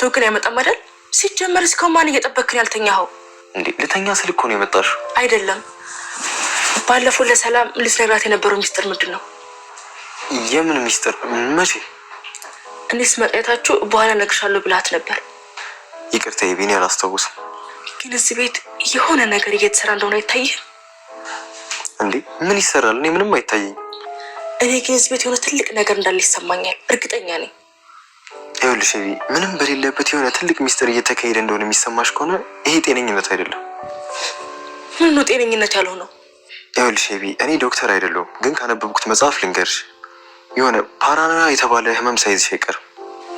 መጥቶ ግን አይመጣም አይደል? ሲጀመር እስካሁን ማን እየጠበክን ያልተኛኸው? እንዴ ልተኛ ስል እኮ ነው የመጣሽው። አይደለም ባለፈው ለሰላም ልትነግራት የነበረው ሚስጥር ምንድን ነው? የምን ሚስጥር? መቼ? እኔስ መቅየታችሁ በኋላ እነግርሻለሁ ብላት ነበር። ይቅርታ ቢኒ አላስታውስም። ግን እዚህ ቤት የሆነ ነገር እየተሰራ እንደሆነ አይታይህ? እንዴ ምን ይሰራል? እኔ ምንም አይታየኝ። እኔ ግን እዚህ ቤት የሆነ ትልቅ ነገር እንዳለ ይሰማኛል። እርግጠኛ ነኝ። ይኸውልሽ ምንም በሌለበት የሆነ ትልቅ ሚስጥር እየተካሄደ እንደሆነ የሚሰማሽ ከሆነ ይሄ ጤነኝነት አይደለም። ምን ነው ጤነኝነት ያልሆነው? ይኸውልሽ እኔ ዶክተር አይደለሁም፣ ግን ካነበብኩት መጽሐፍ ልንገርሽ። የሆነ ፓራኖያ የተባለ ህመም ሳይዝሽ አይቀርም።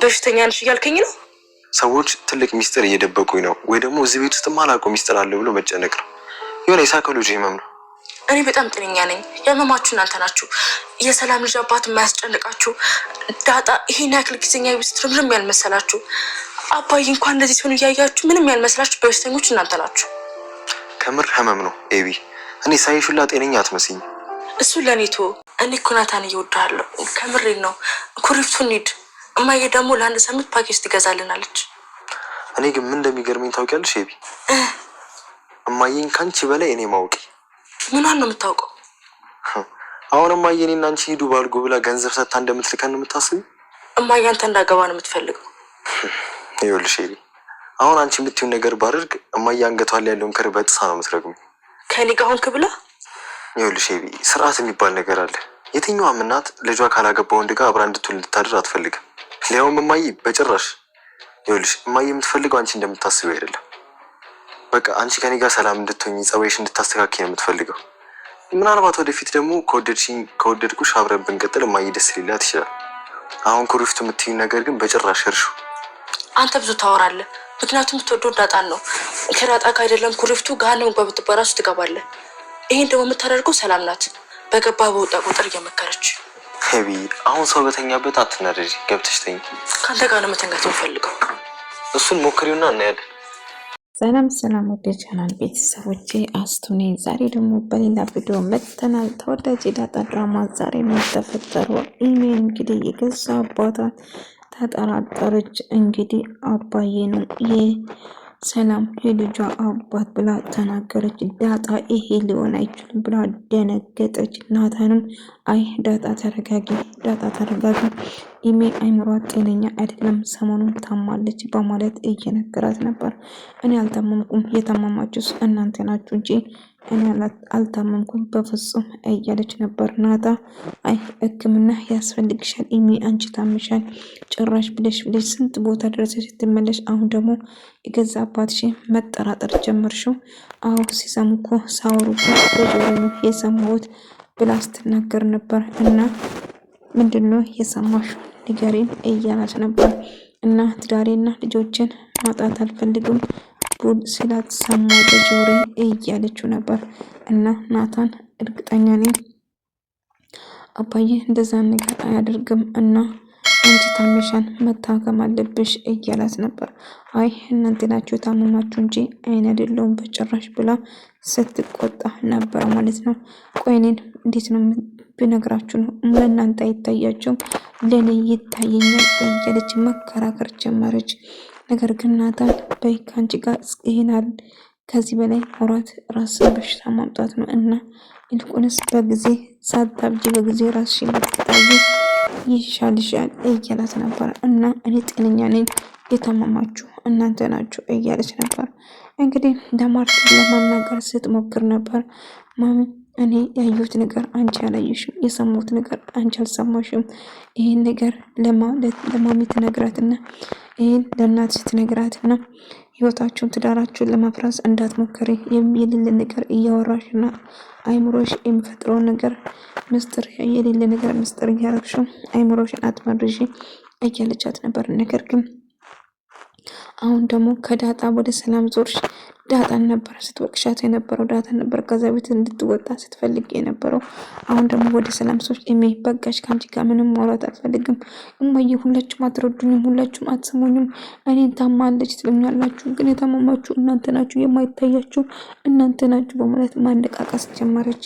በሽተኛ ነሽ እያልከኝ ነው? ሰዎች ትልቅ ሚስጥር እየደበቁኝ ነው ወይ ደግሞ እዚህ ቤት ውስጥ ማላውቀው ሚስጥር አለ ብሎ መጨነቅ ነው። የሆነ የሳይኮሎጂ ህመም ነው። እኔ በጣም ጤነኛ ነኝ። ያመማችሁ እናንተ ናችሁ። የሰላም ልጅ አባት የማያስጨንቃችሁ ዳጣ ይሄን ያክል ጊዜኛ ቢስትር ምንም ያልመሰላችሁ አባዬ እንኳን እንደዚህ ሲሆን እያያችሁ ምንም ያልመሰላችሁ በሽተኞች እናንተ ናችሁ። ከምር ህመም ነው ኤቢ። እኔ ሳይሹላ ጤነኛ አትመስኝ። እሱ ለኔቶ እኔ እኮ ናታን እየወድሃለሁ። ከምሬን ነው። ኩሪፍቱን ሂድ። እማዬ ደግሞ ለአንድ ሳምንት ፓኬጅ ትገዛልናለች። እኔ ግን ምን እንደሚገርመኝ ታውቂያለሽ ኤቢ? እማዬን ካንቺ በላይ እኔ ማውቂ። ምኗን ነው የምታውቀው? አሁን እማዬ እኔና አንቺ ሂዱ ባልጉ ብላ ገንዘብ ሰጥታ እንደምትልከን ነው የምታስቢው? እማዬ አንተ እንዳገባ ነው የምትፈልገው? ይኸውልሽ ኤቢ አሁን አንቺ የምትይውን ነገር ባደርግ እማዬ አንገቷ ላይ ያለውን ክር በጥሳ ነው የምትረግመኝ። ከኔ ጋር ሆንክ ብላ? ይኸውልሽ ኤቢ ስርዓት የሚባል ነገር አለ። የትኛዋም እናት ልጇ ካላገባ ወንድ ጋር አብራ እንድትውል እንድታድር አትፈልግም። ሊያውም እማዬ በጭራሽ። ይኸውልሽ እማዬ የምትፈልገው አንቺ እንደምታስቢው አይደለም። በቃ አንቺ ከኔ ጋር ሰላም እንድትሆኝ ጸባይሽ እንድታስተካክይ ነው የምትፈልገው። ምናልባት ወደፊት ደግሞ ከወደድኩሽ አብረን ብንቀጥል እማዬ ደስ ሊላት ይችላል። አሁን ኩሪፍቱ የምትይኝ ነገር ግን በጭራሽ እርሹ። አንተ ብዙ ታወራለህ። ምክንያቱም የምትወደው ዳጣን ነው። ከዳጣ ጋር አይደለም ኩሪፍቱ ጋር ነው በምትባራሱ ትገባለህ። ይሄን ደግሞ የምታደርገው ሰላም ናት። በገባ በወጣ ቁጥር እየመከረች። ሄቢ አሁን ሰው በተኛበት አትናደጂ። ገብተሽ ተኝ። ከአንተ ጋር ነው መተኛት የምፈልገው። እሱን ሞክሪውና እናያለን። ሰላም ወደ ቻናል ቤተሰቦቼ አስቱኔ ዛሬ ደግሞ በሌላ ቪዲዮ መጥተናል። ተወዳጅ የዳጣ ድራማ ዛሬ ተፈጠረው። ኢሜል እንግዲህ የገዛ አባቷን ተጠራጠረች። እንግዲህ አባዬ ነው የሰላም የልጇ አባት ብላ ተናገረች። ዳጣ ይሄ ሊሆን አይችልም ብላ ደነገጠች። ናታንም አይ ዳጣ ተረጋጊ፣ ኢሜል አይምሯት ጤነኛ አይደለም፣ ሰሞኑን ታማለች በማለት እየነገራት ነበር። እኔ አልታመምኩም፣ የታመማችሁስ እናንተ ናችሁ እንጂ እኔ አልታመምኩም በፍጹም እያለች ነበር። ናታ አይ ሕክምና ያስፈልግሻል ኢሜ፣ አንቺ ታምሻል፣ ጭራሽ ብለሽ ስንት ቦታ ድረስ ስትመለሽ አሁን ደግሞ የገዛ አባትሽ መጠራጠር ጀመርሽው? አዎ ሲሰሙ እኮ ሳወሩበት በጆሮ ነው የሰማሁት ብላ ስትናገር ነበር። እና ምንድነው የሰማሽው ንገሪን እያላች ነበር። እና ትዳሬና ልጆችን ማጣት አልፈልግም ቡድ ሲላት ሰማሁ በጆሮ እያለችው ነበር። እና ናታን እርግጠኛ ነኝ አባዬ እንደዛ ነገር አያደርግም እና አንቺ ታመሻን መታከም አለብሽ እያላት ነበር። አይ እናንተ ናችሁ የታመማችሁ እንጂ አይን አይደለሁም በጭራሽ ብላ ስትቆጣ ነበር ማለት ነው። ቆይኔን እንዴት ነው ብነግራችሁ ነው ለእናንተ አይታያችሁም ለእኔ ይታየኛል እያለች መከራከር ጀመረች። ነገር ግን ናታን በይ ከአንቺ ጋር ይሄናል ከዚህ በላይ ማውራት ራስን በሽታ ማምጣት ነው እና ይልቁንስ በጊዜ ሳታብጂ በጊዜ ራስሽን ብትታዩ ይሻልሻል እያላት ነበር። እና እኔ ጤነኛ ነኝ የታመማችሁ እናንተ ናችሁ እያለች ነበር። እንግዲህ ለማርት ለማናገር ስትሞክር ነበር። ማሚ እኔ ያየሁት ነገር አንቺ አላየሽም፣ የሰማሁት ነገር አንቺ አልሰማሽም። ይህን ነገር ለማሚ ትነግራትና ይህን ለእናትሽ ትነግራትና ህይወታችሁን ትዳራችሁን ለማፍራስ እንዳትሞክሪ የሚልል ነገር እያወራሽና አይምሮሽ የሚፈጥረው ነገር ምስጢር የሌለ ነገር ምስጢር እያረግሽው አይምሮሽን አትመርዢ እያለቻት ነበር። ነገር ግን አሁን ደግሞ ከዳጣ ወደ ሰላም ዞርሽ። ዳጣን ነበር ስትወቅሻት የነበረው፣ ዳጣ ነበር ከዛ ቤት እንድትወጣ ስትፈልግ የነበረው። አሁን ደግሞ ወደ ሰላም ዞርሽ። በጋሽ ከአንቺ ጋር ምንም ማውራት አልፈልግም እማዬ፣ ሁላችሁም አትረዱኝም፣ ሁላችሁም አትሰሙኝም። እኔን ታማለች ትሉኛላችሁ፣ ግን የታመማችሁ እናንተ ናችሁ፣ የማይታያችሁ እናንተ ናችሁ በማለት ማንደቃቀስ ጀመረች።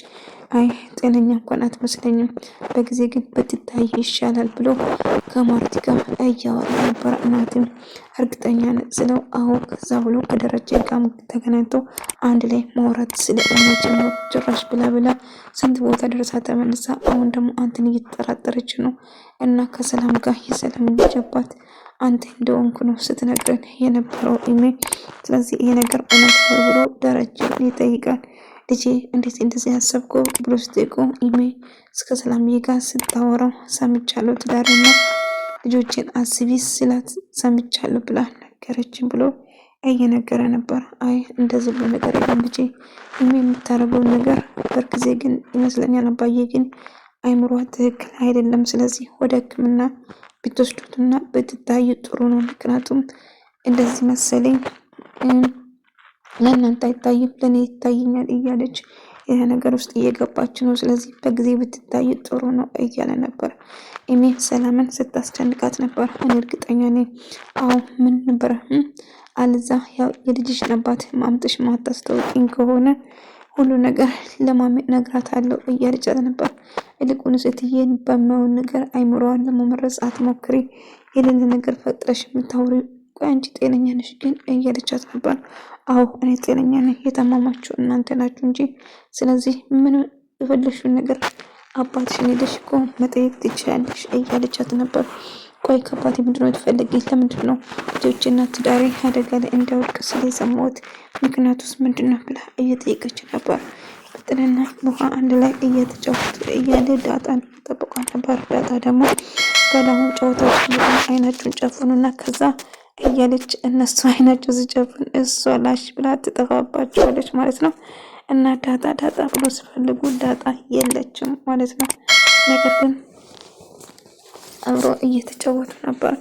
አይ ጤነኛ እንኳን አትመስለኝም፣ በጊዜ ግን ብትታይ ይሻላል ብሎ ከማርቲ ጋር እያወራ ነበር። እናትም እርግጠኛ ስለው አዎ፣ ከዛ ብሎ ከደረጀ ጋር ተገናኝቶ አንድ ላይ ማውራት ስለ ጀመሩ። ጭራሽ ብላ ስንት ቦታ ደረሳ ተመልሳ፣ አሁን ደግሞ አንተን እየተጠራጠረች ነው እና ከሰላም ጋር የሰላም ልጅ አባት አንተ እንደሆንኩ ነው ስትነግረን የነበረው ኢሜ። ስለዚህ ይሄ ነገር እውነት ነው ብሎ ደረጀ ይጠይቃል። ልጄ እንዴት እንደዚህ ያሰብከው ብሎ ስጠይቀው ኢሜ እስከ ሰላምዬ ጋር ስታወራው ሰምቻለሁ፣ ትዳርና ልጆችን አስቢ ስላት ሰምቻለሁ ብላ ነገረችን ብሎ እየነገረ ነበር። አይ እንደዚህ ብሎ ነገር የለም ልጄ፣ ኢሜ የምታደርገውን ነገር በርጊዜ ግን ይመስለኛል አባዬ ግን አይምሯ ትክክል አይደለም። ስለዚህ ወደ ሕክምና ብትወስዱትና ብትታዩ ጥሩ ነው። ምክንያቱም እንደዚህ መሰለኝ ለእናንተ አይታይም ለእኔ ይታየኛል እያለች ይህ ነገር ውስጥ እየገባች ነው። ስለዚህ በጊዜ ብትታይ ጥሩ ነው እያለ ነበር። ኢሜን ሰላምን ስታስጨንቃት ነበር። እኔ እርግጠኛ ነኝ አዎ ምን ነበረ አልዛ ያው የልጅሽን አባት ማምጥሽ ማታስታውቂኝ ከሆነ ሁሉ ነገር ለማሜ ነግራታለሁ እያለቻት ነበር። ይልቁንስ እትዬን በማይሆን ነገር አይምሮዋን ለመመረዝ አትሞክሪ፣ የሌለ ነገር ፈጥረሽ የምታወሪ ቆይ አንቺ ጤነኛ ነሽ ግን እያለቻት ነበር። አዎ እኔ ጤነኛ ነኝ፣ የታመማችሁ እናንተ ናችሁ እንጂ ስለዚህ ምን የፈለግሽውን ነገር አባትሽን ሄደሽ እኮ መጠየቅ ትችያለሽ እያለቻት ነበር። ቆይ ከአባቴ ምንድን ነው ትፈልጊ? ለምንድን ነው ልጆችና ትዳሬ አደጋ ላይ እንዳይወድቅ ስለ የሰማሁት ምክንያቱስ ምንድን ነው ብላ እየጠየቀች ነበር። ፍጥንና ውሃ አንድ ላይ እየተጫወቱ እያለ ዳጣን ጠብቋን ነበር። ዳጣ ደግሞ በላሁን ጨዋታዎች አይናቸውን ጨፍኑና ከዛ እያለች እነሱ አይናቸው ሲጨፍን እሷ ላሽ ብላ ትጠፋባቸዋለች ማለት ነው። እና ዳጣ ብሎ ሲፈልጉ ዳጣ የለችም ማለት ነው። ነገር ግን አብሮ እየተጫወቱ ነበር።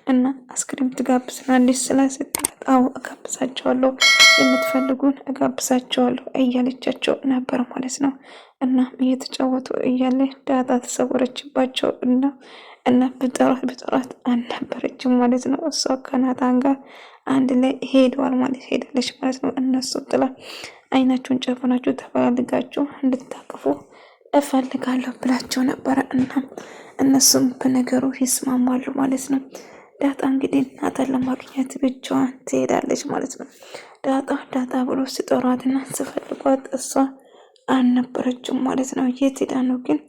እና አስክሪም ትጋብዝናለች ስላስትላት አዎ እጋብዛቸዋለሁ፣ የምትፈልጉን እጋብዛቸዋለሁ እያለቻቸው ነበር ማለት ነው። እና እየተጫወቱ እያለ ዳጣ ተሰወረችባቸው እና በጠራት አልነበረችም ማለት ነው። እሷ ከናታን ጋር አንድ ላይ ሄዳለች ማለት ነው። እነሱ ጥላ አይናቸውን ጨፍናችሁ ተፈላልጋችሁ እንድታቅፉ እፈልጋለሁ ብላቸው ነበረ። እና እነሱም በነገሩ ይስማማሉ ማለት ነው። ዳጣ እንግዲህ ናታን ለማግኘት ብቻዋን ትሄዳለች ማለት ነው። ዳጣ ብሎ ሲጠሯትና ስፈልጓት እሷ አልነበረችም ማለት ነው። የት ሄዳ ነው ግን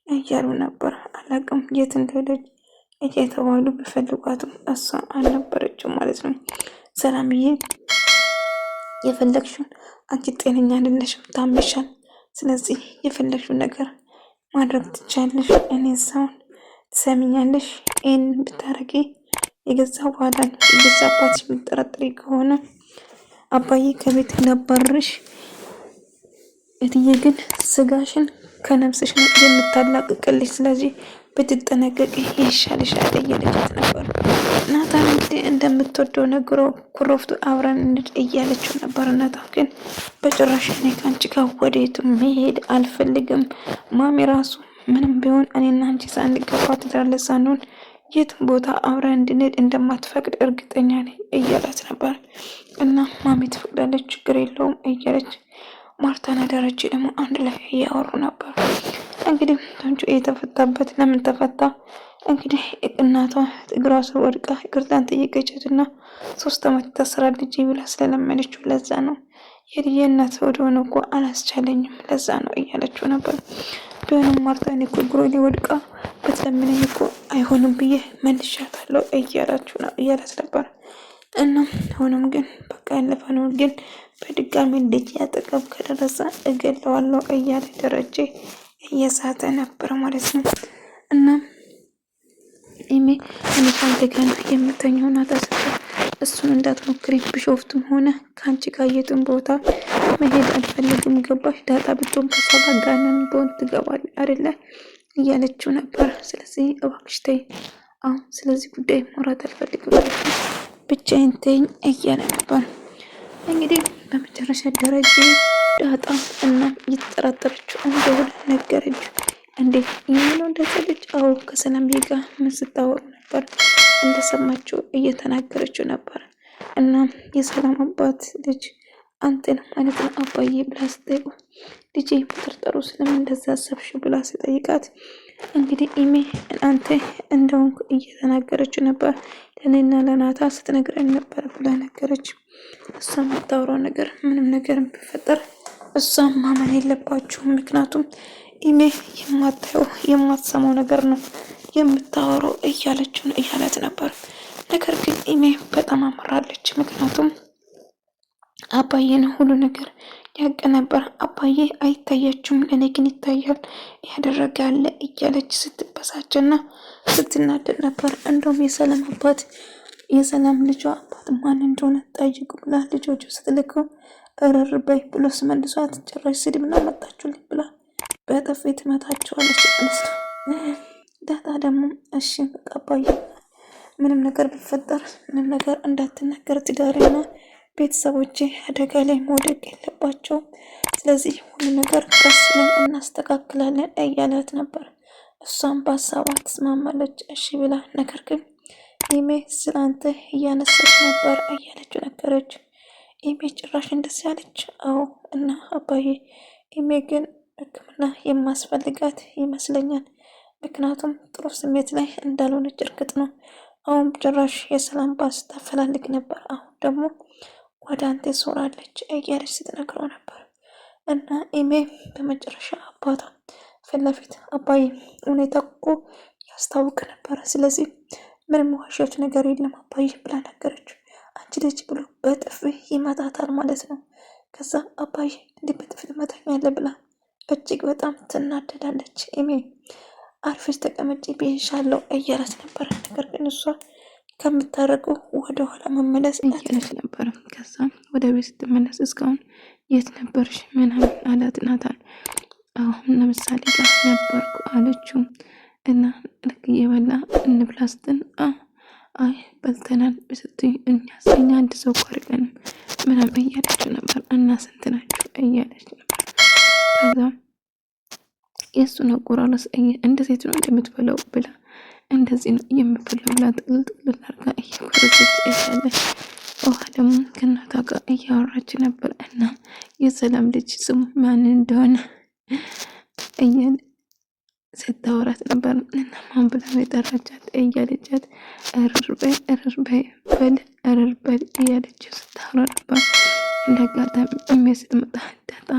እያሉ ነበር። አላቅም የት እንደሄደች እየተባሉ ቢፈልጓትም እሷ አልነበረችም ማለት ነው። ሰላምዬ የፈለግሽውን አንቺ ጤነኛ አይደለሽም፣ ታመሻል። ስለዚህ የፈለግሽውን ነገር ማድረግ ትቻለሽ። እኔ ሳውን ትሰሚኛለሽ። ይህን ብታረጊ የገዛ በኋላ የገዛ አባትሽ የምትጠረጥሪ ከሆነ አባዬ ከቤት እንዳባረርሽ፣ እትዬ ግን ስጋሽን ከነፍስሽ ነው የምታላቅቅልሽ። ስለዚህ ብትጠነቀቂ ይሻልሻል እያለቻት ነበር። ናታን እንግዲህ እንደምትወደው ነግሮ ኩሮፍቱ አብረን እንሂድ እያለችው ነበር። ናታን ግን በጭራሽ እኔ ከአንቺ ጋር ወዴትም መሄድ አልፈልግም፣ ማሚ ራሱ ምንም ቢሆን እኔና አንቺ ሳንገባ ትዳር ሳንሆን የትም ቦታ አብረን እንድንሄድ እንደማትፈቅድ እርግጠኛ ነኝ እያላት ነበር። እና ማሚ ትፈቅዳለች ችግር የለውም እያለች ማርታና ደረጀ ደግሞ አንድ ላይ እያወሩ ነበር። እንግዲህ ተንቹ የተፈታበት ለምን ተፈታ? እንግዲህ እናቷ እግሯ ስር ወድቃ ይቅርታን ጠየቀቻትና 3 ዓመት ታስራለች ብላ ስለለመነችው ለዛ ነው። የልጄ እናት ወደሆነ እኮ አላስቻለኝም ለዛ ነው እያለችው ነበር። ቢሆንም ማርታ እኔ እኮ እግሯ ላይ ወድቃ ብትለምነኝ እኮ አይሆንም ብዬ መልሻታለሁ እያላት ነበር። እና ሆኖም ግን በቃ ያለፈ ነው፣ ግን በድጋሚ ልጅ ያጠገብ ከደረሰ እገለዋለሁ እያለ ደረጀ እየሳተ ነበር ማለት ነው። እና ኢሜ አንተ ጋር የምተኛው ናታ ስትል እሱን እንዳትሞክሪ፣ ቢሾፍቱም ሆነ ከአንቺ ጋር የትም ቦታ መሄድ አልፈልግም፣ ገባሽ? ዳጣ ብትሆን ከሷ ጋር ጋንን ቢሆን ትገባል አይደለ እያለችው ነበር። ስለዚህ እባክሽ ተይ፣ አሁን ስለዚህ ጉዳይ ማውራት አልፈልግም፣ ብቻዬን ተይኝ እያለ ነበር። እንግዲህ በመጨረሻ ደረጀ ዳጣ እና እየተጠራጠረችው እንደሆነ ነገረችው። እንዴት ይሄን እንደሰለች? አዎ ከሰላምዬ ጋር ምን ስታወሩ ነበር እንደሰማችው እየተናገረችው ነበር። እና የሰላም አባት ልጅ አንተን ማለት ነው አባዬ ብላ ስጠይቀው ልጄ መጠርጠሩ ስለምን እንደዛ አሰብሽ ብላ ስጠይቃት እንግዲህ ኢሜ አንተ እንደውም እየተናገረችው ነበር ለእኔና ለናታ ስትነግረን ነበር ብላ ነገረች። እሷ የምታወራው ነገር ምንም ነገር ቢፈጠር እሷም ማመን የለባችሁም ምክንያቱም ኢሜ የማታየው የማትሰማው ነገር ነው የምታወራው እያለት ነበር። ነገር ግን ኢሜ በጣም አመራለች። ምክንያቱም አባዬን ሁሉ ነገር ያውቅ ነበር። አባዬ አይታያችሁም ለእኔ ግን ይታያል ያደረገ ያለ እያለች ስትበሳጭና ስትናደድ ነበር። እንደውም የሰላም አባት የሰላም ልጇ አባት ማን እንደሆነ ጠይቁ ብላ ልጆቹ ስትልከው እረር በይ ብሎ ስመልሷት ጭራሽ ስድብና መጣችሁልኝ ብላ በጥፊ ትመታቸዋለች ማለት ነው። ዳጣ ደግሞ እሺ በቃ አባዬ ምንም ነገር ቢፈጠር ምንም ነገር እንዳትናገር ትዳሬና ቤተሰቦቼ አደጋ ላይ መውደቅ የለባቸውም። ስለዚህ ሁሉ ነገር ቀስ ብለን እናስተካክላለን እያላት ነበር። እሷም በሀሳቧ ትስማማለች እሺ ብላ። ነገር ግን ኢሜ ስላንተ እያነሳች ነበር እያለችው ነገረች። ኢሜ ጭራሽ እንደዚህ ያለች? አዎ እና አባዬ ኢሜ ግን ሕክምና የማስፈልጋት ይመስለኛል። ምክንያቱም ጥሩ ስሜት ላይ እንዳልሆነች እርግጥ ነው። አሁን ጭራሽ የሰላም ባስ ታፈላልግ ነበር። አሁን ደግሞ ወደ አንተ ዞራለች እያለች ስትነግረው ነበር። እና ኢሜ በመጨረሻ አባቷ ፊት ለፊት አባዬ ሁኔታ እኮ ያስታውቅ ነበረ፣ ስለዚህ ምንም ዋሻዎች ነገር የለም አባዬ ብላ ነገረች። አንቺ ልጅ ብሎ በጥፊ ይመታታል ማለት ነው። ከዛ አባዬ እንዲህ በጥፊ ትመታኛለህ ብላ እጅግ በጣም ትናደዳለች። ኢሜ አርፈሽ ተቀመጪ ብዬሻለሁ እያላት ነበረ። ነገር ግን እሷ ከምታደርገው ወደኋላ መመለስ እያለች ነበረ። ከዛ ወደ ቤት ስትመለስ እስካሁን የት ነበርሽ ምናምን አላት ናታን። አሁን ለምሳሌ ጋር ነበርኩ አለችው። እና ልክ እየበላ እንብላ ስትል አይ በልተናል ስትይ እኛ አንድ ሰው እኮ አይደለንም ምናምን እያለችው ነበር። እና ስንት ናችሁ እያለች ነበር። ከዛ የእሱን አቆራረስ እንደ ሴት ነው እንደምትበላው ብላ እንደዚህ ነው የምትበላው ብላ ጥልጥል አድርጋ እየቆረሰች እያለች ውሃ ደግሞ ከእናቷ ጋር እያወራች ነበር። እና የሰላም ልጅ ስሙ ማን እንደሆነ እያለ ስታወራት ነበር። እና ማን ብላ የጠራቻት እያለቻት እርር በል እያለች ስታወራ ነበር። እንዳጋጣሚ የሚያስጥመጣ ዳጣ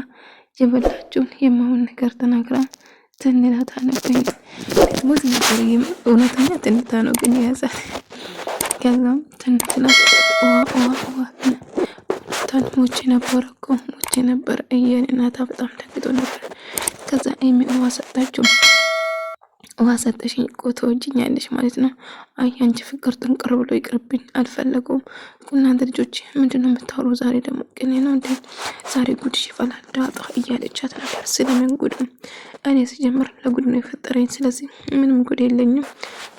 የበላችውን የማውን ነገር ተናግራ ትንላታ ነበር። ደግሞ ነበር እውነተኛ ትንታ ነው ግን የያዛት። ከዛም ትንትላት ውሃ ሞቼ ነበር እኮ ሞቼ ነበር እያለ እናታ በጣም ደንግጦ ነበር። ከዛ ኤሚ ውሃ ሰጣችው። ውሃ ሰጠሽኝ እኮ ተወጂኛለሽ ማለት ነው። አይ አንቺ ፍቅር ጥንቅር ብሎ ይቅርብኝ አልፈለገውም። እናንተ ልጆች ምንድነው የምታወሩ? ዛሬ ደግሞ ቅኔ ነው እንዴ? ዛሬ ጉድሽ ይፈላል ዳጣ እያለቻት ነበር። ስለምን ጉድ? እኔ ስጀምር ለጉድ ነው የፈጠረኝ፣ ስለዚህ ምንም ጉድ የለኝም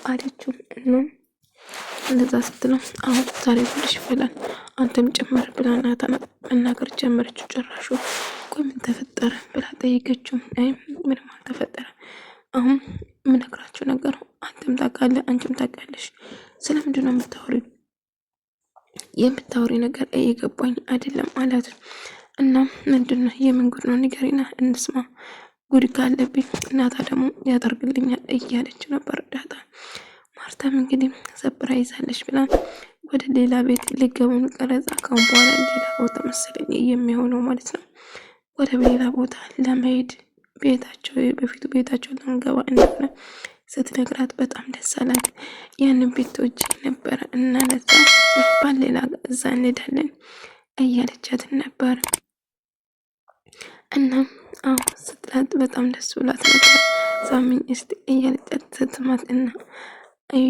አለችው። ነው እንደዛ ስትለው አሁን ዛሬ ጉድሽ ይፈላል አንተም ጭምር ብላ ናታን መናገር ጀመረችው። ጭራሹ ቆይ ምን ተፈጠረ ብላ ጠየቀችው። አይ ምንም አልተፈጠረ፣ አሁን ምነግራችሁ ነገር አንተም ታውቃለህ አንቺም ታውቃለሽ። ስለምንድን ነው የምታወሪ ነገር እየገባኝ አይደለም አላት። እና ምንድን ነው የምን ጉድ ነው ንገሪና እንስማ፣ ጉድ ካለብኝ እናታ ደግሞ ያደርግልኛል እያለችው ነበር ዳጣ። ማርታም እንግዲህ ሰፕራይዝ አለሽ ብላ ወደ ሌላ ቤት ሊገቡን ቀረጻ ካሁን በኋላ ሌላ ቦታ መሰለኝ የሚሆነው ማለት ነው። ወደ ሌላ ቦታ ለመሄድ ቤታቸው በፊቱ ቤታቸው ለመገባ እንደሆነ ስትነግራት በጣም ደስ አላት። ያንን ቤት ወጪ ነበረ እና ለዛ ባሌላ እዛ እንሄዳለን እያለቻት ነበር። እና ስትላት በጣም ደስ ብላት ነበር። ሳምኝ እስቲ እያለቻት ስትማት እና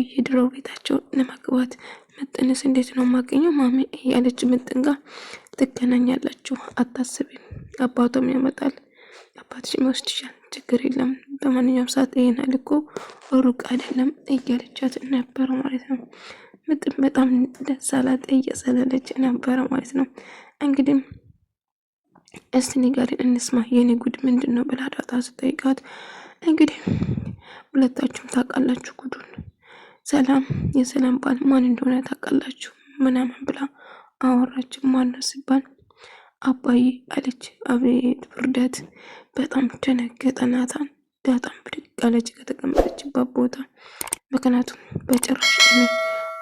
የድሮ ቤታቸው ለማግባት ምጥንስ እንዴት ነው የማገኘው ማሚ እያለች ምጥን ጋር ትገናኛላችሁ፣ አታስቢም አባቶም ያመጣል አባትሽ ይወስድሻል፣ ችግር የለም በማንኛውም ሰዓት ይሄናል እኮ ሩቅ አይደለም እያለቻት ነበረ ማለት ነው። ምጥን በጣም ደስ አላት፣ እየሰለለች ነበረ ማለት ነው። እንግዲህ እስቲ ንገሪን እንስማ የኔ ጉድ ምንድን ነው ብላ ዳጣ ስጠይቃት እንግዲህ ሁለታችሁም ታውቃላችሁ ጉዱን፣ ሰላም የሰላም ባል ማን እንደሆነ ታውቃላችሁ ምናምን ብላ አወራች። ማን ነው ሲባል አባዬ አለች። አቤት ውርደት! በጣም ደነገጠ ናታን። ዳጣም ብድግ አለች ከተቀመጠችበት ቦታ። ምክንያቱም በጭራሽ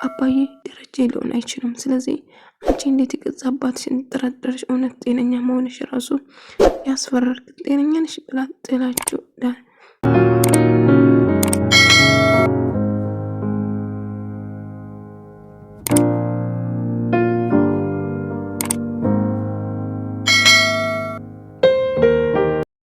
አባዬ ደረጃ ሊሆን አይችልም። ስለዚህ አንቺ እንዴት የገዛ አባትሽን ጠረጠርሽ? እውነት ጤነኛ መሆንሽ ራሱ ያስፈራል። ጤነኛ ነሽ ብላ ጥላችሁ